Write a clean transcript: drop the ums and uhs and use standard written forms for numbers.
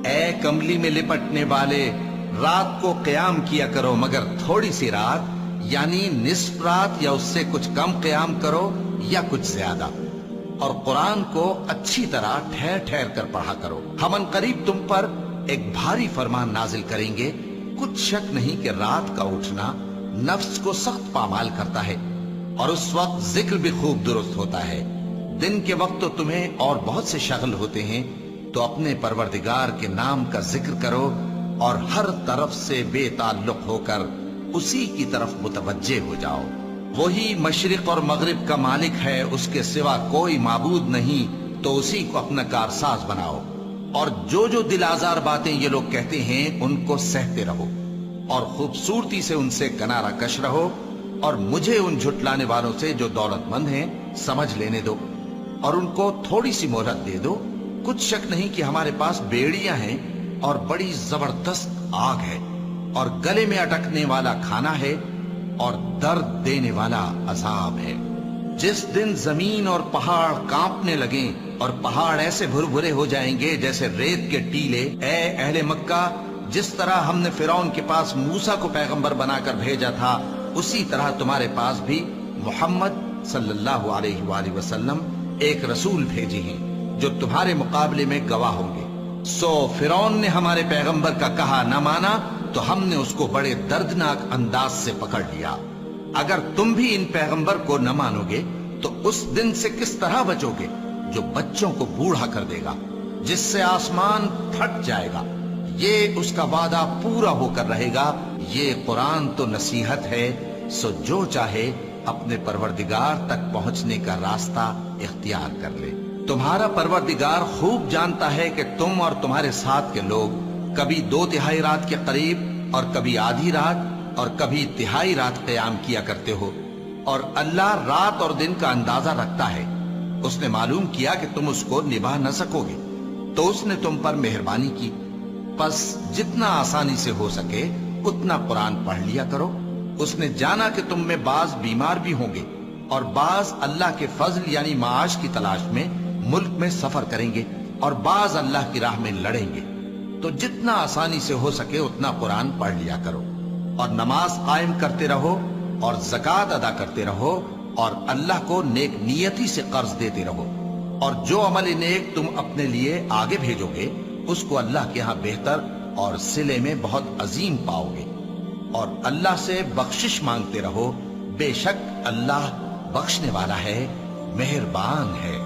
اے کملی میں لپٹنے والے، رات کو قیام کیا کرو مگر تھوڑی سی رات، یعنی نصف رات یا اس سے کچھ کم قیام کرو یا کچھ زیادہ، اور قرآن کو اچھی طرح ٹھہر ٹھہر کر پڑھا کرو۔ ہم ان قریب تم پر ایک بھاری فرمان نازل کریں گے، کچھ شک نہیں کہ رات کا اٹھنا نفس کو سخت پامال کرتا ہے، اور اس وقت ذکر بھی خوب درست ہوتا ہے۔ دن کے وقت تو تمہیں اور بہت سے شغل ہوتے ہیں، تو اپنے پروردگار کے نام کا ذکر کرو اور ہر طرف سے بے تعلق ہو کر اسی کی طرف متوجہ ہو جاؤ۔ وہی مشرق اور مغرب کا مالک ہے، اس کے سوا کوئی معبود نہیں، تو اسی کو اپنا کارساز بناؤ۔ اور جو جو دل آزار باتیں یہ لوگ کہتے ہیں ان کو سہتے رہو، اور خوبصورتی سے ان سے کنارہ کش رہو، اور مجھے ان جھٹلانے والوں سے جو دولت مند ہیں سمجھ لینے دو، اور ان کو تھوڑی سی مہلت دے دو۔ کچھ شک نہیں کہ ہمارے پاس بیڑیاں ہیں اور بڑی زبردست آگ ہے، اور گلے میں اٹکنے والا کھانا ہے، اور درد دینے والا عذاب ہے۔ جس دن زمین اور پہاڑ کانپنے لگیں اور پہاڑ ایسے بھربھرے ہو جائیں گے جیسے ریت کے ٹیلے، اے اہل مکہ، جس طرح ہم نے فرعون کے پاس موسیٰ کو پیغمبر بنا کر بھیجا تھا، اسی طرح تمہارے پاس بھی محمد صلی اللہ علیہ وآلہ وسلم ایک رسول بھیجے ہیں جو تمہارے مقابلے میں گواہ ہوں گے۔ سو فرعون نے ہمارے پیغمبر کا کہا نہ مانا، تو ہم نے اس کو بڑے دردناک انداز سے پکڑ لیا۔ اگر تم بھی ان پیغمبر کو نہ مانو گے تو اس دن سے کس طرح بچو گے جو بچوں کو بوڑھا کر دے گا، جس سے آسمان پھٹ جائے گا۔ یہ اس کا وعدہ پورا ہو کر رہے گا۔ یہ قرآن تو نصیحت ہے، سو جو چاہے اپنے پروردگار تک پہنچنے کا راستہ اختیار کر لے۔ تمہارا پروردگار خوب جانتا ہے کہ تم اور تمہارے ساتھ کے لوگ کبھی 2/3 رات کے قریب اور کبھی آدھی رات اور کبھی تہائی رات قیام کیا کرتے ہو، اور اللہ رات اور دن کا اندازہ رکھتا ہے۔ اس نے معلوم کیا کہ تم اس کو نبھا نہ سکو گے، تو اس نے تم پر مہربانی کی، پس جتنا آسانی سے ہو سکے اتنا قرآن پڑھ لیا کرو۔ اس نے جانا کہ تم میں بعض بیمار بھی ہوں گے، اور بعض اللہ کے فضل یعنی معاش کی تلاش میں ملک میں سفر کریں گے، اور بعض اللہ کی راہ میں لڑیں گے، تو جتنا آسانی سے ہو سکے اتنا قرآن پڑھ لیا کرو، اور نماز قائم کرتے رہو، اور زکوٰۃ ادا کرتے رہو، اور اللہ کو نیک نیتی سے قرض دیتے رہو، اور جو عمل نیک تم اپنے لیے آگے بھیجو گے اس کو اللہ کے ہاں بہتر اور صلے میں بہت عظیم پاؤ گے، اور اللہ سے بخشش مانگتے رہو، بے شک اللہ بخشنے والا ہے، مہربان ہے۔